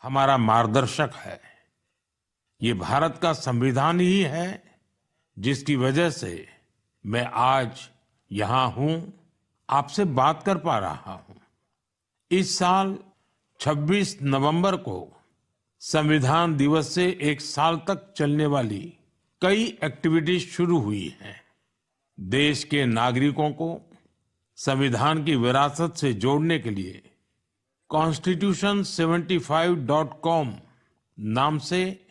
हमारा मार्गदर्शक है। ये भारत का संविधान ही है जिसकी वजह से मैं आज यहाँ हूँ, आपसे बात कर पा रहा हूँ। इस साल 26 नवंबर को संविधान दिवस से एक साल तक चलने वाली कई एक्टिविटीज शुरू हुई हैं। देश के नागरिकों को संविधान की विरासत से जोड़ने के लिए constitution75.com नाम से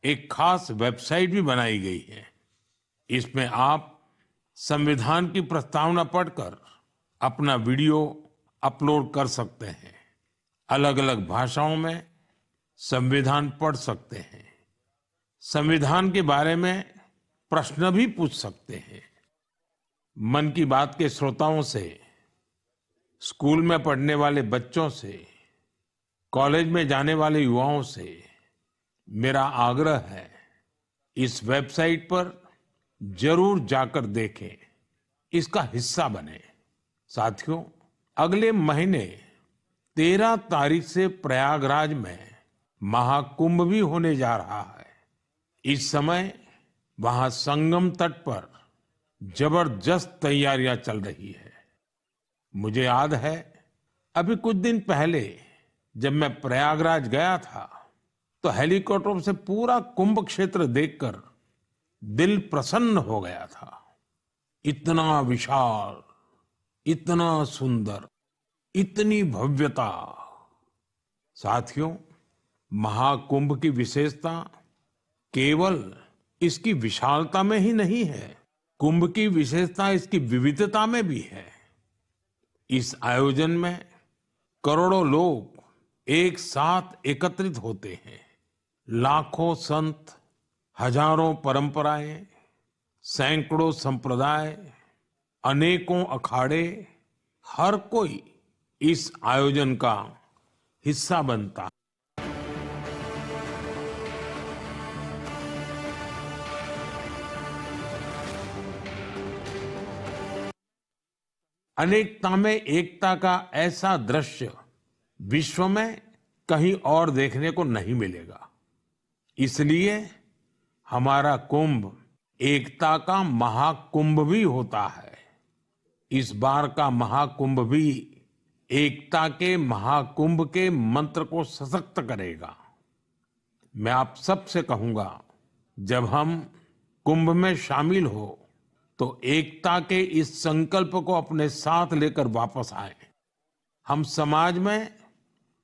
एक खास वेबसाइट भी बनाई गई है। इसमें आप संविधान की प्रस्तावना पढ़कर अपना वीडियो अपलोड कर सकते हैं। अलग अलग भाषाओं में संविधान पढ़ सकते हैं। संविधान के बारे में प्रश्न भी पूछ सकते हैं। मन की बात के श्रोताओं से, स्कूल में पढ़ने वाले बच्चों से, कॉलेज में जाने वाले युवाओं से मेरा आग्रह है, इस वेबसाइट पर जरूर जाकर देखें, इसका हिस्सा बने। साथियों, अगले महीने 13 तारीख से प्रयागराज में महाकुंभ भी होने जा रहा है। इस समय वहां संगम तट पर जबरदस्त तैयारियां चल रही है। मुझे याद है, अभी कुछ दिन पहले जब मैं प्रयागराज गया था तो हेलीकॉप्टर से पूरा कुंभ क्षेत्र देखकर दिल प्रसन्न हो गया था। इतना विशाल, इतना सुंदर, इतनी भव्यता। साथियों, महाकुंभ की विशेषता केवल इसकी विशालता में ही नहीं है, कुंभ की विशेषता इसकी विविधता में भी है। इस आयोजन में करोड़ों लोग एक साथ एकत्रित होते हैं। लाखों संत, हजारों परंपराएं, सैकड़ों संप्रदाय, अनेकों अखाड़े, हर कोई इस आयोजन का हिस्सा बनता है। अनेकता में एकता का ऐसा दृश्य विश्व में कहीं और देखने को नहीं मिलेगा। इसलिए हमारा कुंभ एकता का महाकुंभ भी होता है। इस बार का महाकुंभ भी एकता के महाकुंभ के मंत्र को सशक्त करेगा। मैं आप सबसे कहूंगा, जब हम कुंभ में शामिल हो तो एकता के इस संकल्प को अपने साथ लेकर वापस आए। हम समाज में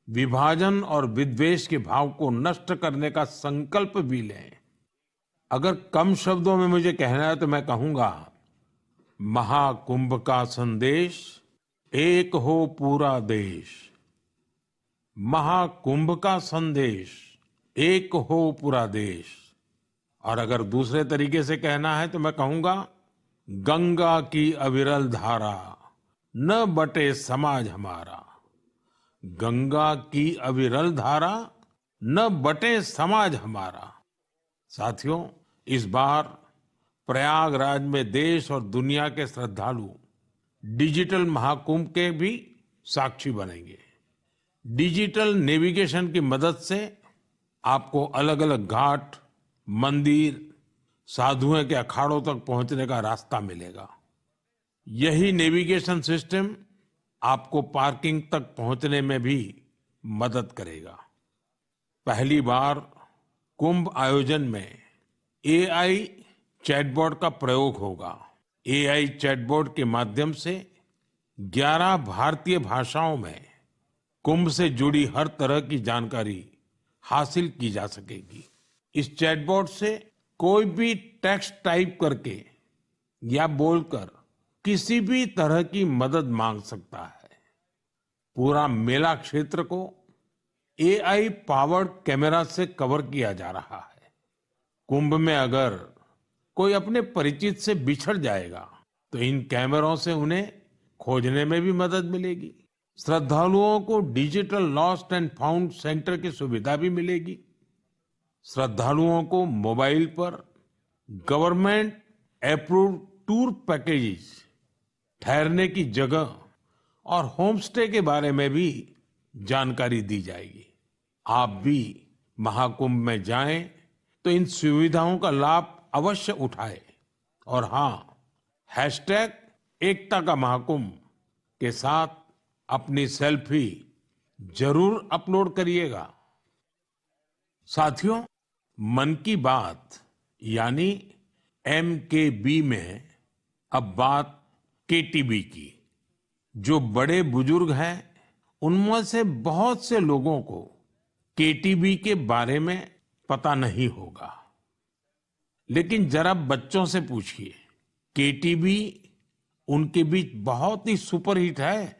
विभाजन और विद्वेष के भाव को नष्ट करने का संकल्प भी लें। अगर कम शब्दों में मुझे कहना है तो मैं कहूंगा, महाकुंभ का संदेश, एक हो पूरा देश। महाकुंभ का संदेश, एक हो पूरा देश। और अगर दूसरे तरीके से कहना है तो मैं कहूंगा, गंगा की अविरल धारा, न बटे समाज हमारा। गंगा की अविरल धारा, न बटे समाज हमारा। साथियों, इस बार प्रयागराज में देश और दुनिया के श्रद्धालु डिजिटल महाकुंभ के भी साक्षी बनेंगे। डिजिटल नेविगेशन की मदद से आपको अलग अलग घाट, मंदिर, साधुओं के अखाड़ों तक पहुंचने का रास्ता मिलेगा। यही नेविगेशन सिस्टम आपको पार्किंग तक पहुंचने में भी मदद करेगा। पहली बार कुंभ आयोजन में एआई चैटबॉट का प्रयोग होगा। एआई चैटबॉट के माध्यम से 11 भारतीय भाषाओं में कुंभ से जुड़ी हर तरह की जानकारी हासिल की जा सकेगी। इस चैटबॉट से कोई भी टेक्स्ट टाइप करके या बोलकर किसी भी तरह की मदद मांग सकता है। पूरा मेला क्षेत्र को एआई पावर्ड कैमरा से कवर किया जा रहा है। कुंभ में अगर कोई अपने परिचित से बिछड़ जाएगा तो इन कैमरों से उन्हें खोजने में भी मदद मिलेगी। श्रद्धालुओं को digital lost and found centre की सुविधा भी मिलेगी। श्रद्धालुओं को मोबाइल पर गवर्नमेंट अप्रूव्ड टूर पैकेजेस, ठहरने की जगह और होम स्टे के बारे में भी जानकारी दी जाएगी। आप भी महाकुंभ में जाएं तो इन सुविधाओं का लाभ अवश्य उठाएं। और हाँ, हैशटैग एकता का महाकुंभ के साथ अपनी सेल्फी जरूर अपलोड करिएगा। साथियों, मन की बात यानी MKB में अब बात KTB की। जो बड़े बुजुर्ग हैं, उनमें से बहुत से लोगों को KTB के बारे में पता नहीं होगा। लेकिन जरा बच्चों से पूछिए, KTB उनके बीच बहुत ही सुपरहिट है।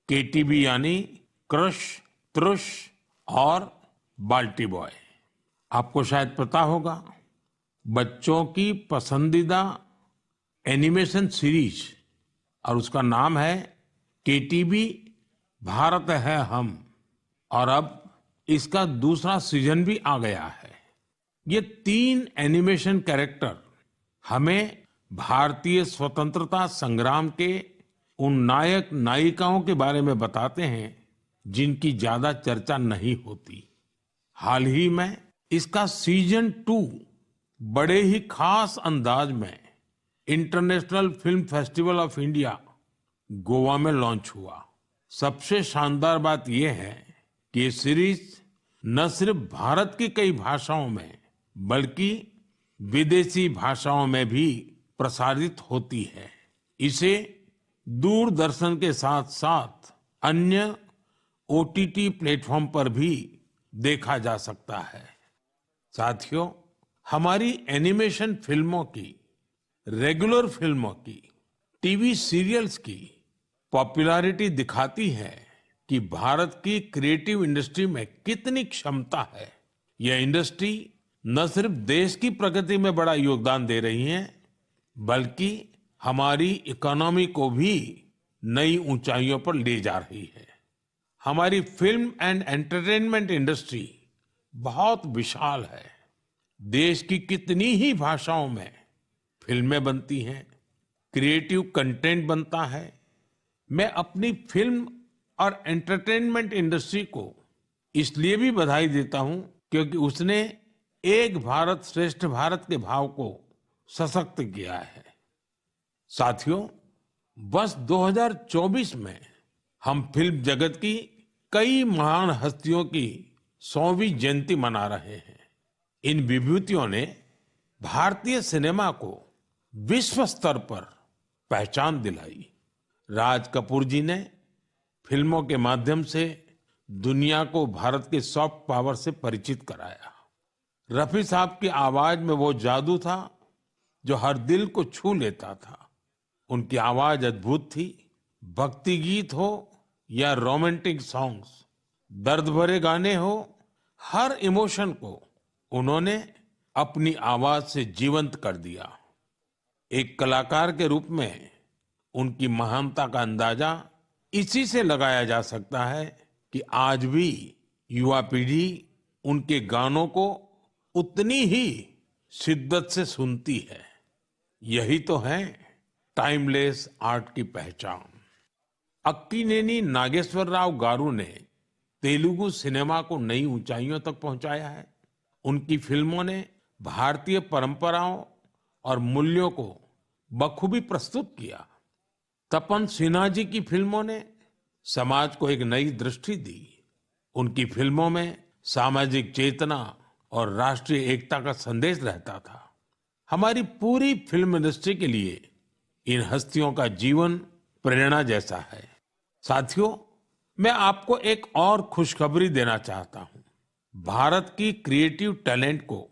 KTB यानी क्रश, त्रुश और बाल्टी बॉय। आपको शायद पता होगा, बच्चों की पसंदीदा एनिमेशन सीरीज और उसका नाम है KTB भारत है हम। और अब इसका दूसरा सीजन भी आ गया है। ये 3 एनिमेशन कैरेक्टर हमें भारतीय स्वतंत्रता संग्राम के उन नायक नायिकाओं के बारे में बताते हैं जिनकी ज्यादा चर्चा नहीं होती। हाल ही में इसका सीजन 2 बड़े ही खास अंदाज में international film festival of India Goa में लॉन्च हुआ। सबसे शानदार बात यह है कि ये सीरीज न सिर्फ भारत की कई भाषाओं में बल्कि विदेशी भाषाओं में भी प्रसारित होती है। इसे दूरदर्शन के साथ साथ अन्य OTT प्लेटफॉर्म पर भी देखा जा सकता है। साथियों, हमारी एनिमेशन फिल्मों की, रेगुलर फिल्मों की, टीवी सीरियल्स की पॉपुलैरिटी दिखाती है कि भारत की क्रिएटिव इंडस्ट्री में कितनी क्षमता है। यह इंडस्ट्री न सिर्फ देश की प्रगति में बड़ा योगदान दे रही है, बल्कि हमारी इकोनॉमी को भी नई ऊंचाइयों पर ले जा रही है। हमारी फिल्म एंड एंटरटेनमेंट इंडस्ट्री बहुत विशाल है। देश की कितनी ही भाषाओं में फिल्में बनती हैं, क्रिएटिव कंटेंट बनता है। मैं अपनी फिल्म और एंटरटेनमेंट इंडस्ट्री को इसलिए भी बधाई देता हूं क्योंकि उसने एक भारत श्रेष्ठ भारत के भाव को सशक्त किया है। साथियों, वर्ष 2024 में हम फिल्म जगत की कई महान हस्तियों की 100वीं जयंती मना रहे हैं। इन विभूतियों ने भारतीय सिनेमा को विश्व स्तर पर पहचान दिलाई। राज कपूर जी ने फिल्मों के माध्यम से दुनिया को भारत के सॉफ्ट पावर से परिचित कराया। रफी साहब की आवाज में वो जादू था जो हर दिल को छू लेता था। उनकी आवाज अद्भुत थी। भक्ति गीत हो या रोमांटिक सॉन्ग्स, दर्द भरे गाने हो, हर इमोशन को उन्होंने अपनी आवाज से जीवंत कर दिया। एक कलाकार के रूप में उनकी महानता का अंदाजा इसी से लगाया जा सकता है कि आज भी युवा पीढ़ी उनके गानों को उतनी ही शिद्दत से सुनती है। यही तो है टाइमलेस आर्ट की पहचान। अक्कीनेनी नागेश्वर राव गारू ने तेलुगु सिनेमा को नई ऊंचाइयों तक पहुंचाया है। उनकी फिल्मों ने भारतीय परंपराओं और मूल्यों को बखूबी प्रस्तुत किया। तपन सिन्हा जी की फिल्मों ने समाज को एक नई दृष्टि दी। उनकी फिल्मों में सामाजिक चेतना और राष्ट्रीय एकता का संदेश रहता था। हमारी पूरी फिल्म इंडस्ट्री के लिए इन हस्तियों का जीवन प्रेरणा जैसा है। साथियों, मैं आपको एक और खुशखबरी देना चाहता हूं। भारत की क्रिएटिव टैलेंट को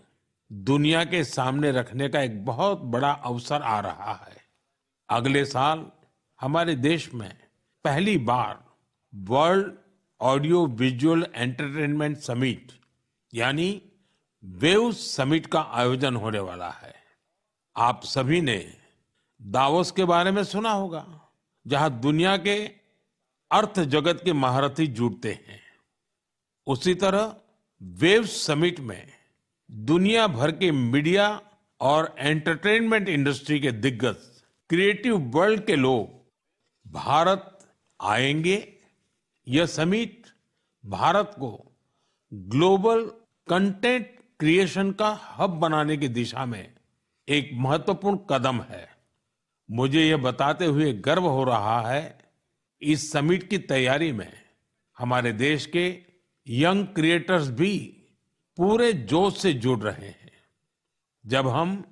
दुनिया के सामने रखने का एक बहुत बड़ा अवसर आ रहा है। अगले साल हमारे देश में पहली बार world audio visual entertainment summit यानी वेव समिट का आयोजन होने वाला है। आप सभी ने दावोस के बारे में सुना होगा, जहां दुनिया के अर्थ जगत के महारथी जुटते हैं। उसी तरह वेव समिट में दुनिया भर के मीडिया और एंटरटेनमेंट इंडस्ट्री के दिग्गज, क्रिएटिव वर्ल्ड के लोग भारत आएंगे। यह समिट भारत को ग्लोबल कंटेंट क्रिएशन का हब बनाने की दिशा में एक महत्वपूर्ण कदम है। मुझे यह बताते हुए गर्व हो रहा है, इस समिट की तैयारी में हमारे देश के यंग क्रिएटर्स भी पूरे जोश से जुड़ रहे हैं। जब हम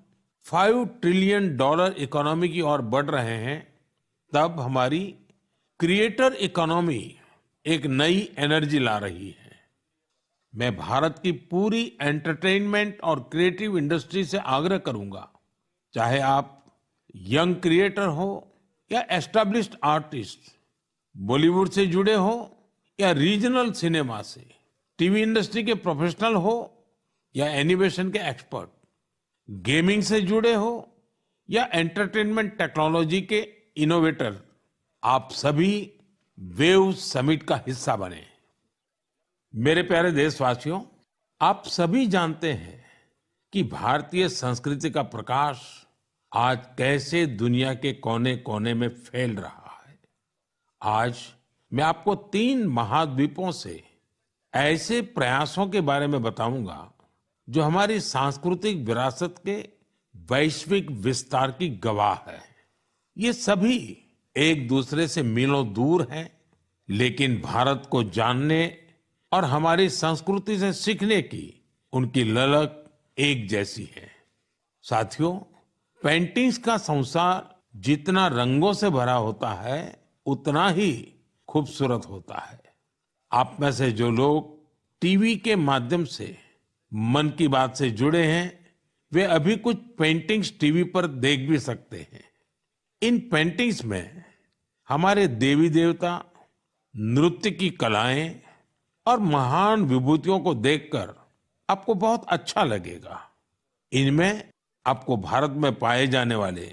$5 ट्रिलियन इकोनॉमी की ओर बढ़ रहे हैं, तब हमारी क्रिएटर इकोनॉमी एक नई एनर्जी ला रही है। मैं भारत की पूरी एंटरटेनमेंट और क्रिएटिव इंडस्ट्री से आग्रह करूंगा, चाहे आप यंग क्रिएटर हो या एस्टैब्लिश्ड आर्टिस्ट, बॉलीवुड से जुड़े हो या रीजनल सिनेमा से, टीवी इंडस्ट्री के प्रोफेशनल हो या एनिमेशन के एक्सपर्ट, गेमिंग से जुड़े हो या एंटरटेनमेंट टेक्नोलॉजी के इनोवेटर, आप सभी वेव समिट का हिस्सा बने। मेरे प्यारे देशवासियों, आप सभी जानते हैं कि भारतीय संस्कृति का प्रकाश आज कैसे दुनिया के कोने कोने में फैल रहा है। आज मैं आपको 3 महाद्वीपों से ऐसे प्रयासों के बारे में बताऊंगा जो हमारी सांस्कृतिक विरासत के वैश्विक विस्तार की गवाह है। ये सभी एक दूसरे से मीलों दूर हैं, लेकिन भारत को जानने और हमारी संस्कृति से सीखने की उनकी ललक एक जैसी है। साथियों, पेंटिंग्स का संसार जितना रंगों से भरा होता है, उतना ही खूबसूरत होता है। आप में से जो लोग टीवी के माध्यम से मन की बात से जुड़े हैं, वे अभी कुछ पेंटिंग्स टीवी पर देख भी सकते हैं। इन पेंटिंग्स में हमारे देवी देवता, नृत्य की कलाएं और महान विभूतियों को देखकर आपको बहुत अच्छा लगेगा। इनमें आपको भारत में पाए जाने वाले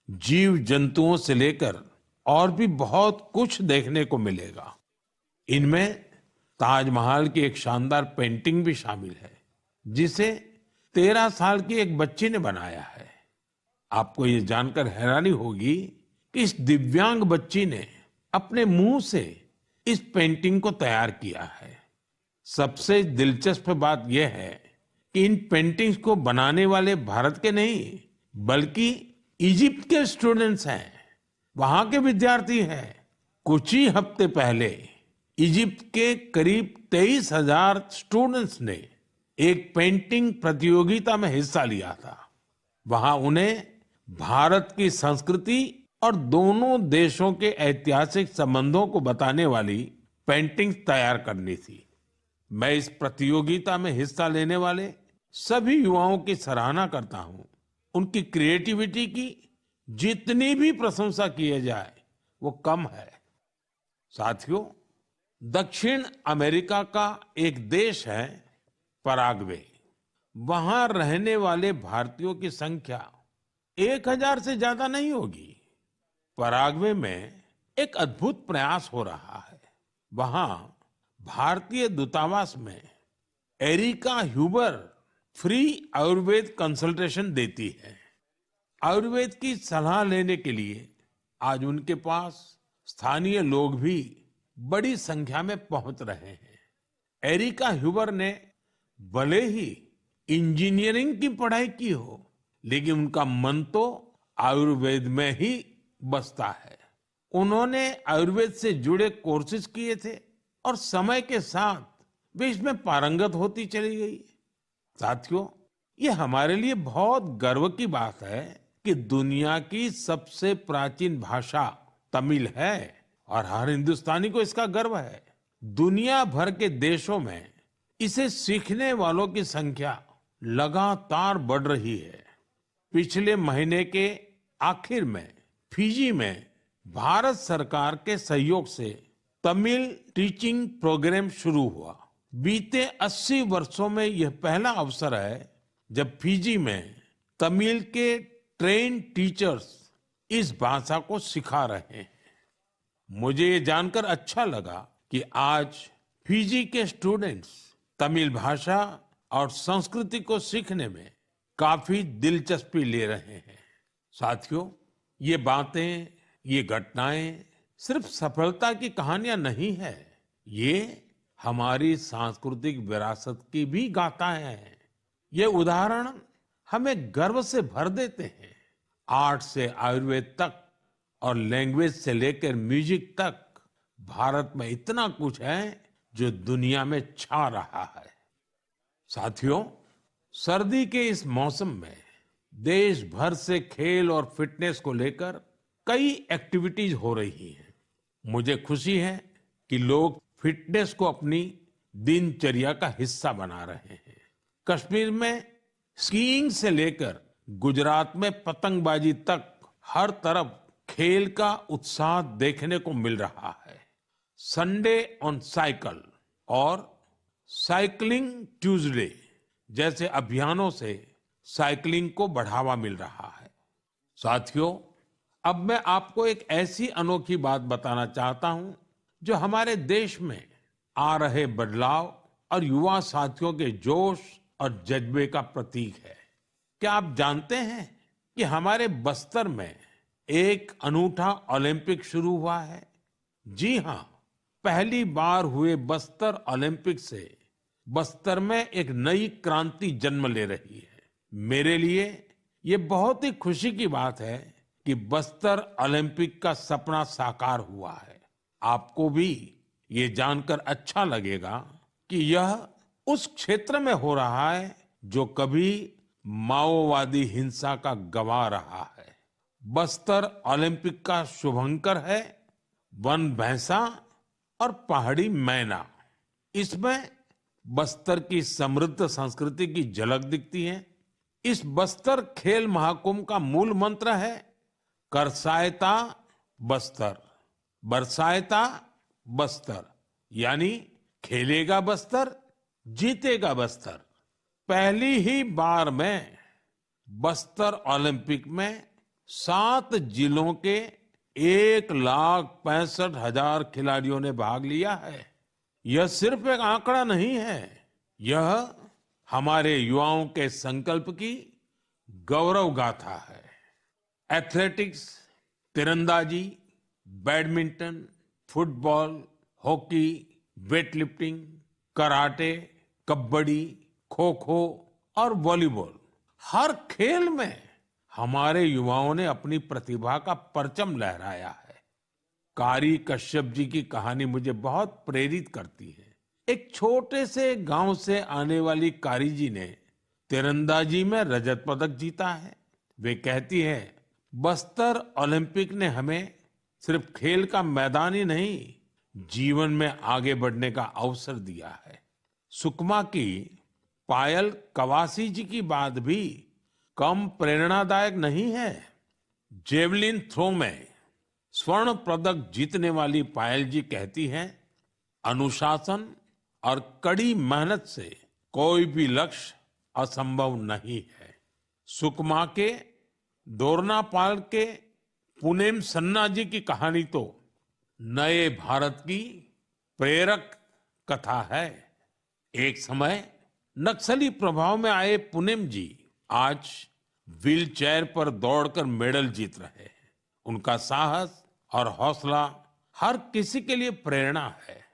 जीव जंतुओं से लेकर और भी बहुत कुछ देखने को मिलेगा। इनमें ताजमहल की एक शानदार पेंटिंग भी शामिल है, जिसे 13 साल की एक बच्ची ने बनाया है। आपको ये जानकर हैरानी होगी कि इस दिव्यांग बच्ची ने अपने मुंह से इस पेंटिंग को तैयार किया है। सबसे दिलचस्प बात यह है कि इन पेंटिंग्स को बनाने वाले भारत के नहीं, बल्कि इजिप्ट के स्टूडेंट्स हैं, वहां के विद्यार्थी हैं। कुछ ही हफ्ते पहले इजिप्ट के करीब 23,000 स्टूडेंट्स ने एक पेंटिंग प्रतियोगिता में हिस्सा लिया था। वहां उन्हें भारत की संस्कृति और दोनों देशों के ऐतिहासिक संबंधों को बताने वाली पेंटिंग तैयार करनी थी। मैं इस प्रतियोगिता में हिस्सा लेने वाले सभी युवाओं की सराहना करता हूं। उनकी क्रिएटिविटी की जितनी भी प्रशंसा की जाए वो कम है। साथियों, दक्षिण अमेरिका का एक देश है पराग्वे। वहां रहने वाले भारतीयों की संख्या 1,000 से ज्यादा नहीं होगी। पराग्वे में एक अद्भुत प्रयास हो रहा है। वहां भारतीय दूतावास में Erika Huber free Ayurveda consultation देती है। आयुर्वेद की सलाह लेने के लिए आज उनके पास स्थानीय लोग भी बड़ी संख्या में पहुंच रहे हैं। एरिका ह्यूबर ने भले ही इंजीनियरिंग की पढ़ाई की हो, लेकिन उनका मन तो आयुर्वेद में ही बसता है। उन्होंने आयुर्वेद से जुड़े कोर्सेज किए थे और समय के साथ वे इसमें पारंगत होती चली गई। साथियों, ये हमारे लिए बहुत गर्व की बात है कि दुनिया की सबसे प्राचीन भाषा तमिल है और हर हिंदुस्तानी को इसका गर्व है। दुनिया भर के देशों में इसे सीखने वालों की संख्या लगातार बढ़ रही है। पिछले महीने के आखिर में फिजी में भारत सरकार के सहयोग से तमिल टीचिंग प्रोग्राम शुरू हुआ। बीते 80 वर्षों में यह पहला अवसर है जब फिजी में तमिल के ट्रेन टीचर्स इस भाषा को सिखा रहे हैं। मुझे ये जानकर अच्छा लगा कि आज फिजी के स्टूडेंट्स तमिल भाषा और संस्कृति को सीखने में काफी दिलचस्पी ले रहे हैं। साथियों, ये बातें, ये घटनाएं सिर्फ सफलता की कहानियां नहीं है, ये हमारी सांस्कृतिक विरासत की भी गाथाएं हैं। ये उदाहरण हमें गर्व से भर देते हैं। आर्ट से आयुर्वेद तक और लैंग्वेज से लेकर म्यूजिक तक भारत में इतना कुछ है जो दुनिया में छा रहा है। साथियों, सर्दी के इस मौसम में देश भर से खेल और फिटनेस को लेकर कई एक्टिविटीज हो रही हैं। मुझे खुशी है कि लोग फिटनेस को अपनी दिनचर्या का हिस्सा बना रहे हैं। कश्मीर में स्कीइंग से लेकर गुजरात में पतंगबाजी तक हर तरफ खेल का उत्साह देखने को मिल रहा है। संडे ऑन साइकिल और साइकिलिंग ट्यूसडे जैसे अभियानों से साइकिलिंग को बढ़ावा मिल रहा है। साथियों, अब मैं आपको एक ऐसी अनोखी बात बताना चाहता हूं जो हमारे देश में आ रहे बदलाव और युवा साथियों के जोश और जज्बे का प्रतीक है। क्या आप जानते हैं कि हमारे बस्तर में एक अनूठा ओलंपिक शुरू हुआ है? जी हाँ, पहली बार हुए बस्तर ओलंपिक से बस्तर में एक नई क्रांति जन्म ले रही है। मेरे लिए ये बहुत ही खुशी की बात है कि बस्तर ओलंपिक का सपना साकार हुआ है। आपको भी ये जानकर अच्छा लगेगा कि यह उस क्षेत्र में हो रहा है जो कभी माओवादी हिंसा का गवाह रहा है। बस्तर ओलंपिक का शुभंकर है वन भैंसा और पहाड़ी मैना। इसमें बस्तर की समृद्ध संस्कृति की झलक दिखती है। इस बस्तर खेल महाकुंभ का मूल मंत्र है करसायता बस्तर, बरसायता बस्तर, यानी खेलेगा बस्तर, जीतेगा बस्तर। पहली ही बार में बस्तर ओलंपिक में 7 जिलों के 1,65,000 खिलाड़ियों ने भाग लिया है। यह सिर्फ एक आंकड़ा नहीं है, यह हमारे युवाओं के संकल्प की गौरव गाथा है। एथलेटिक्स, तीरंदाजी, badminton, football, hockey, weightlifting, karate, kabaddi, kho kho और वॉलीबॉल, हर खेल में हमारे युवाओं ने अपनी प्रतिभा का परचम लहराया है। कारी कश्यप जी की कहानी मुझे बहुत प्रेरित करती है। एक छोटे से गांव से आने वाली कारी जी ने तीरंदाजी में रजत पदक जीता है। वे कहती है, बस्तर ओलंपिक ने हमें सिर्फ खेल का मैदान ही नहीं, जीवन में आगे बढ़ने का अवसर दिया है। सुकमा की पायल कवासी जी की बात भी कम प्रेरणादायक नहीं है। जेवलिन थ्रो में स्वर्ण पदक जीतने वाली पायल जी कहती हैं, अनुशासन और कड़ी मेहनत से कोई भी लक्ष्य असंभव नहीं है। सुकमा के दोरनापाल के पुनेम सन्ना जी की कहानी तो नए भारत की प्रेरक कथा है। एक समय नक्सली प्रभाव में आए पुनेम जी आज व्हील चेयर पर दौड़कर मेडल जीत रहे हैं। उनका साहस और हौसला हर किसी के लिए प्रेरणा है।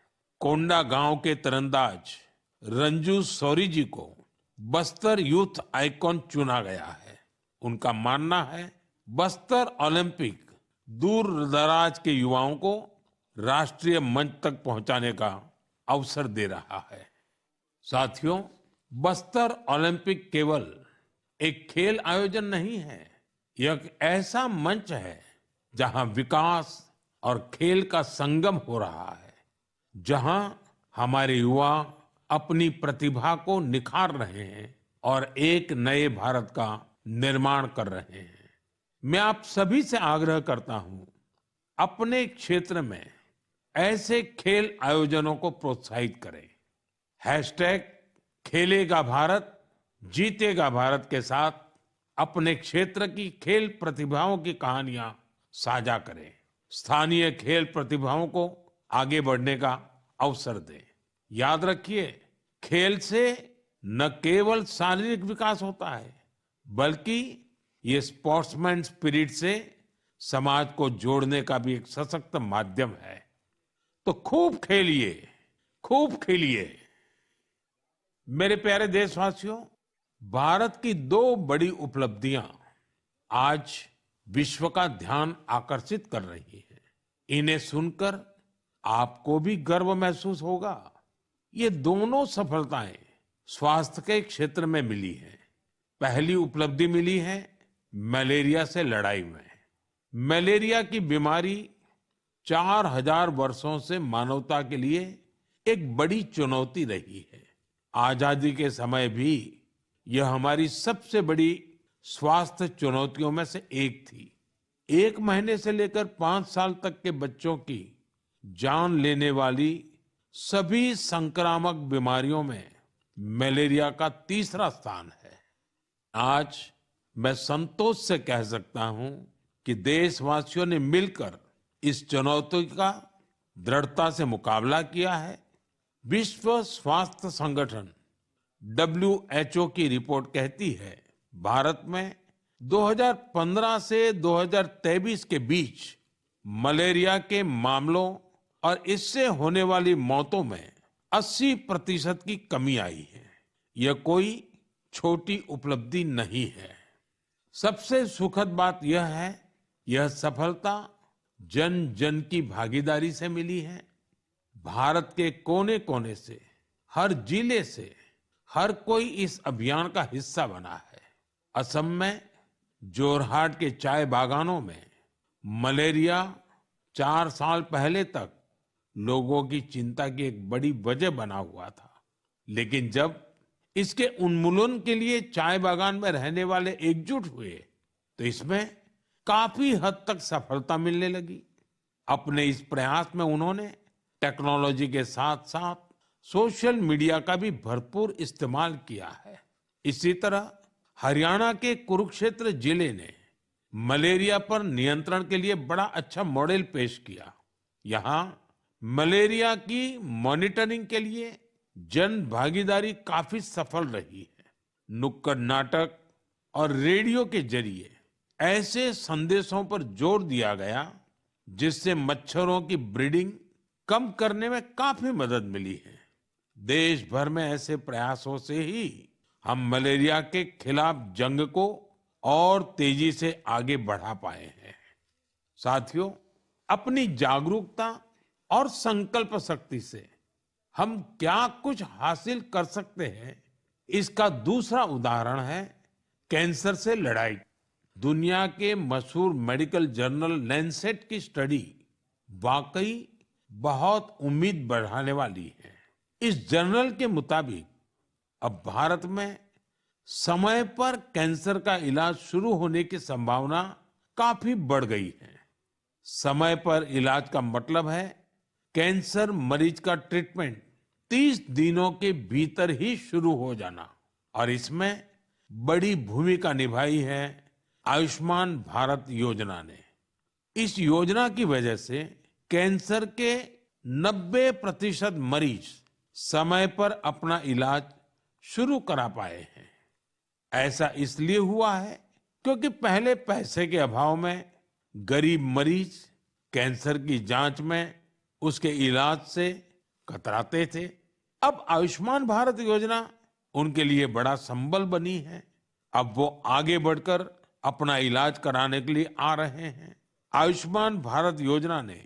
कोंडा गांव के तीरंदाज रंजू सौरी जी को बस्तर यूथ आइकॉन चुना गया है। उनका मानना है बस्तर ओलंपिक दूर दराज के युवाओं को राष्ट्रीय मंच तक पहुंचाने का अवसर दे रहा है। साथियों, बस्तर ओलंपिक केवल एक खेल आयोजन नहीं है, यह एक ऐसा मंच है जहां विकास और खेल का संगम हो रहा है, जहां हमारे युवा अपनी प्रतिभा को निखार रहे हैं और एक नए भारत का निर्माण कर रहे हैं। मैं आप सभी से आग्रह करता हूं, अपने क्षेत्र में ऐसे खेल आयोजनों को प्रोत्साहित करें। हैशटैग खेलेगा भारत, जीतेगा भारत के साथ अपने क्षेत्र की खेल प्रतिभाओं की कहानियां साझा करें। स्थानीय खेल प्रतिभाओं को आगे बढ़ने का अवसर दें। याद रखिए, खेल से न केवल शारीरिक विकास होता है, बल्कि ये स्पोर्ट्समैन स्पिरिट से समाज को जोड़ने का भी एक सशक्त माध्यम है। तो खूब खेलिए, खूब खेलिए। मेरे प्यारे देशवासियों, भारत की दो बड़ी उपलब्धियां आज विश्व का ध्यान आकर्षित कर रही है। इन्हें सुनकर आपको भी गर्व महसूस होगा। ये दोनों सफलताएं स्वास्थ्य के क्षेत्र में मिली हैं। पहली उपलब्धि मिली है मलेरिया से लड़ाई में। मलेरिया की बीमारी 4000 वर्षों से मानवता के लिए एक बड़ी चुनौती रही है। आजादी के समय भी यह हमारी सबसे बड़ी स्वास्थ्य चुनौतियों में से एक थी। 1 महीने से लेकर 5 साल तक के बच्चों की जान लेने वाली सभी संक्रामक बीमारियों में मलेरिया का तीसरा स्थान है। आज मैं संतोष से कह सकता हूं कि देशवासियों ने मिलकर इस चुनौती का दृढ़ता से मुकाबला किया है। विश्व स्वास्थ्य संगठन WHO की रिपोर्ट कहती है भारत में 2015 से 2023 के बीच मलेरिया के मामलों और इससे होने वाली मौतों में 80% की कमी आई है। यह कोई छोटी उपलब्धि नहीं है। सबसे सुखद बात यह है, यह सफलता जन जन की भागीदारी से मिली है। भारत के कोने कोने से, हर जिले से, हर कोई इस अभियान का हिस्सा बना है। असम में जोरहाट के चाय बागानों में मलेरिया 4 साल पहले तक लोगों की चिंता की एक बड़ी वजह बना हुआ था, लेकिन जब इसके उन्मूलन के लिए चाय बागान में रहने वाले एकजुट हुए तो इसमें काफी हद तक सफलता मिलने लगी। अपने इस प्रयास में उन्होंने टेक्नोलॉजी के साथ साथ सोशल मीडिया का भी भरपूर इस्तेमाल किया है। इसी तरह हरियाणा के कुरुक्षेत्र जिले ने मलेरिया पर नियंत्रण के लिए बड़ा अच्छा मॉडल पेश किया। यहाँ मलेरिया की मॉनिटरिंग के लिए जन भागीदारी काफी सफल रही है। नुक्कड़ नाटक और रेडियो के जरिए ऐसे संदेशों पर जोर दिया गया जिससे मच्छरों की ब्रीडिंग कम करने में काफी मदद मिली है। देश भर में ऐसे प्रयासों से ही हम मलेरिया के खिलाफ जंग को और तेजी से आगे बढ़ा पाए हैं। साथियों, अपनी जागरूकता और संकल्प शक्ति से हम क्या कुछ हासिल कर सकते हैं, इसका दूसरा उदाहरण है कैंसर से लड़ाई। दुनिया के मशहूर मेडिकल जर्नल लैंसेट की स्टडी वाकई बहुत उम्मीद बढ़ाने वाली है। इस जर्नल के मुताबिक अब भारत में समय पर कैंसर का इलाज शुरू होने की संभावना काफी बढ़ गई है। समय पर इलाज का मतलब है कैंसर मरीज का ट्रीटमेंट 30 दिनों के भीतर ही शुरू हो जाना। और इसमें बड़ी भूमिका निभाई है आयुष्मान भारत योजना ने। इस योजना की वजह से कैंसर के 90% मरीज समय पर अपना इलाज शुरू करा पाए हैं। ऐसा इसलिए हुआ है क्योंकि पहले पैसे के अभाव में गरीब मरीज कैंसर की जांच में, उसके इलाज से कतराते थे। अब आयुष्मान भारत योजना उनके लिए बड़ा संबल बनी है। अब वो आगे बढ़कर अपना इलाज कराने के लिए आ रहे हैं। आयुष्मान भारत योजना ने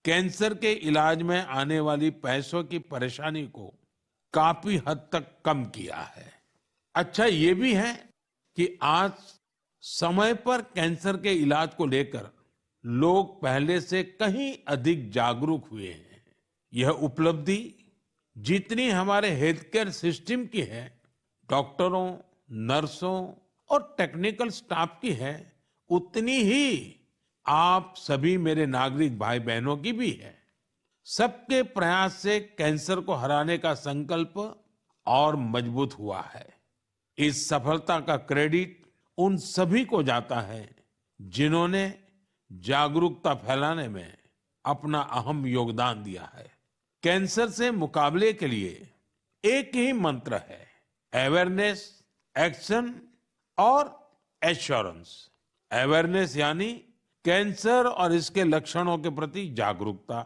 कैंसर के इलाज में आने वाली पैसों की परेशानी को काफी हद तक कम किया है। अच्छा ये भी है कि आज समय पर कैंसर के इलाज को लेकर लोग पहले से कहीं अधिक जागरूक हुए हैं। यह उपलब्धि जितनी हमारे हेल्थ केयर सिस्टम की है, डॉक्टरों, नर्सों और टेक्निकल स्टाफ की है, उतनी ही आप सभी मेरे नागरिक भाई बहनों की भी है। सबके प्रयास से कैंसर को हराने का संकल्प और मजबूत हुआ है। इस सफलता का क्रेडिट उन सभी को जाता है जिन्होंने जागरूकता फैलाने में अपना अहम योगदान दिया है। कैंसर से मुकाबले के लिए एक ही मंत्र है, अवेयरनेस, एक्शन और एश्योरेंस। अवेयरनेस यानी कैंसर और इसके लक्षणों के प्रति जागरूकता,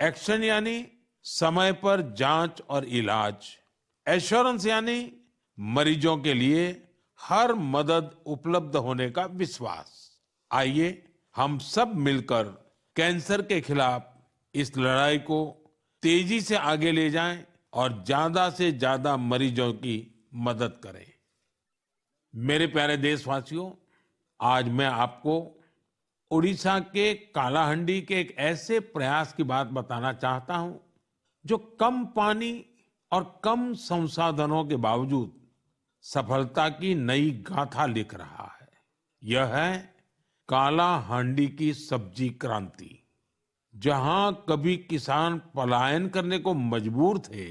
एक्शन यानी समय पर जांच और इलाज, एश्योरेंस यानी मरीजों के लिए हर मदद उपलब्ध होने का विश्वास। आइए हम सब मिलकर कैंसर के खिलाफ इस लड़ाई को तेजी से आगे ले जाएं और ज्यादा से ज्यादा मरीजों की मदद करें। मेरे प्यारे देशवासियों, आज मैं आपको उड़ीसा के कालाहांडी के एक ऐसे प्रयास की बात बताना चाहता हूं जो कम पानी और कम संसाधनों के बावजूद सफलता की नई गाथा लिख रहा है। यह है कालाहांडी की सब्जी क्रांति। जहां कभी किसान पलायन करने को मजबूर थे,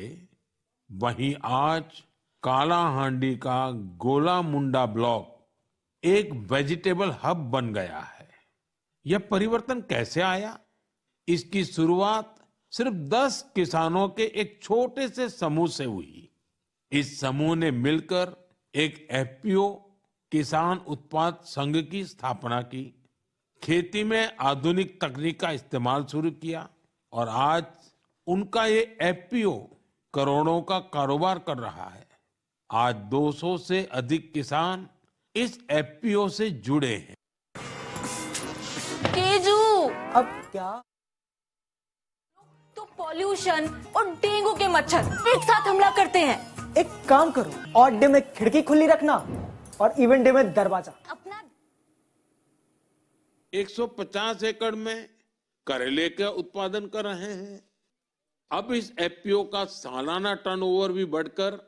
वहीं आज कालाहांडी का गोला मुंडा ब्लॉक एक वेजिटेबल हब बन गया है। यह परिवर्तन कैसे आया? इसकी शुरुआत सिर्फ 10 किसानों के एक छोटे से समूह से हुई। इस समूह ने मिलकर एक एफपीओ किसान उत्पाद संघ की स्थापना की, खेती में आधुनिक तकनीक का इस्तेमाल शुरू किया और आज उनका ये एफपीओ करोड़ों का कारोबार कर रहा है। आज 200 से अधिक किसान इस एफपीओ से जुड़े हैं। तेजू, अब क्या? तो पॉल्यूशन और डेंगू के मच्छर एक साथ हमला करते हैं। एक काम करो, ऑड डे में खिड़की खुली रखना और इवन डे में दरवाजा। अपना 150 एकड़ में करेले का उत्पादन कर रहे हैं। अब इस एफपीओ का सालाना टर्नओवर भी बढ़कर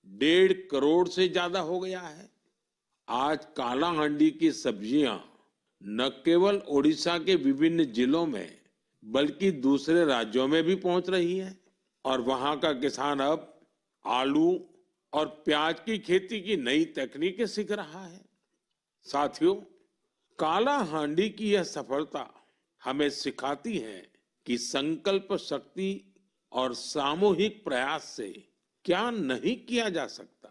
1.5 करोड़ से ज्यादा हो गया है। आज कालाहांडी की सब्जियां न केवल ओडिशा के विभिन्न जिलों में बल्कि दूसरे राज्यों में भी पहुंच रही हैं और वहां का किसान अब आलू और प्याज की खेती की नई तकनीकें सीख रहा है। साथियों, कालाहांडी की यह सफलता हमें सिखाती है कि संकल्प शक्ति और सामूहिक प्रयास से क्या नहीं किया जा सकता।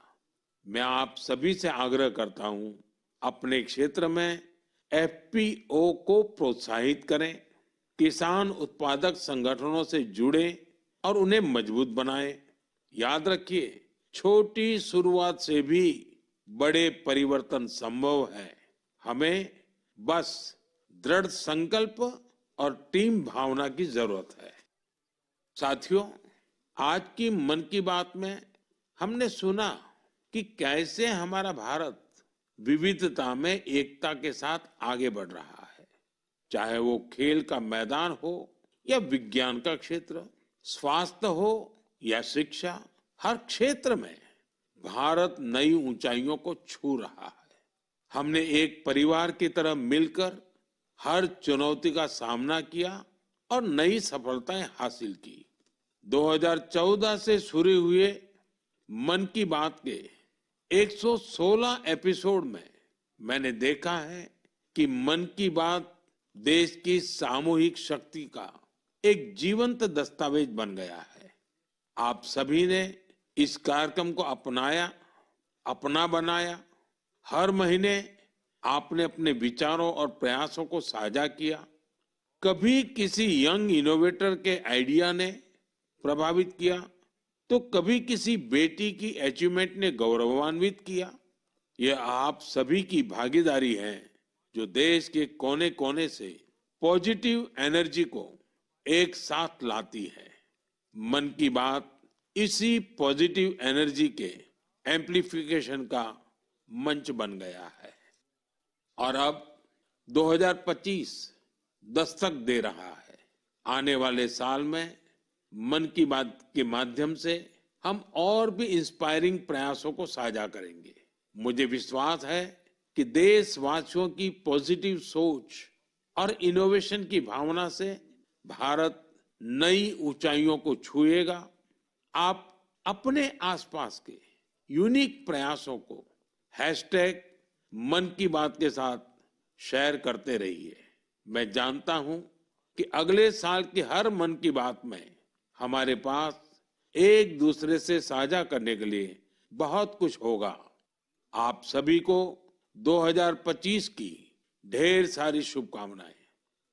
मैं आप सभी से आग्रह करता हूं, अपने क्षेत्र में एफपीओ को प्रोत्साहित करें, किसान उत्पादक संगठनों से जुड़े और उन्हें मजबूत बनाएं। याद रखिए, छोटी शुरुआत से भी बड़े परिवर्तन संभव है। हमें बस दृढ़ संकल्प और टीम भावना की जरूरत है। साथियों, आज की मन की बात में हमने सुना कि कैसे हमारा भारत विविधता में एकता के साथ आगे बढ़ रहा है। चाहे वो खेल का मैदान हो या विज्ञान का क्षेत्र, स्वास्थ्य हो या शिक्षा, हर क्षेत्र में भारत नई ऊंचाइयों को छू रहा है। हमने एक परिवार की तरह मिलकर हर चुनौती का सामना किया और नई सफलताएं हासिल की। 2014 से शुरू हुए मन की बात के 116 एपिसोड में मैंने देखा है कि मन की बात देश की सामूहिक शक्ति का एक जीवंत दस्तावेज बन गया है। आप सभी ने इस कार्यक्रम को अपनाया, अपना बनाया। हर महीने आपने अपने विचारों और प्रयासों को साझा किया। कभी किसी यंग इनोवेटर के आइडिया ने प्रभावित किया, तो कभी किसी बेटी की अचीवमेंट ने गौरवान्वित किया। यह आप सभी की भागीदारी है जो देश के कोने कोने से पॉजिटिव एनर्जी को एक साथ लाती है। मन की बात इसी पॉजिटिव एनर्जी के एम्प्लीफिकेशन का मंच बन गया है और अब 2025 दस्तक दे रहा है। आने वाले साल में मन की बात के माध्यम से हम और भी इंस्पायरिंग प्रयासों को साझा करेंगे। मुझे विश्वास है कि देशवासियों की पॉजिटिव सोच और इनोवेशन की भावना से भारत नई ऊंचाइयों को छुएगा। आप अपने आसपास के यूनिक प्रयासों को #मन की बात के साथ शेयर करते रहिए। मैं जानता हूं कि अगले साल की हर मन की बात में हमारे पास एक दूसरे से साझा करने के लिए बहुत कुछ होगा। आप सभी को 2025 की ढेर सारी शुभकामनाएं।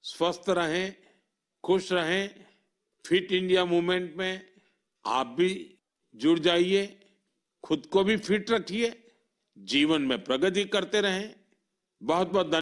स्वस्थ रहें, खुश रहें फिट इंडिया मूवमेंट में आप भी जुड़ जाइए, खुद को भी फिट रखिए, जीवन में प्रगति करते रहें। बहुत बहुत धन्यवाद।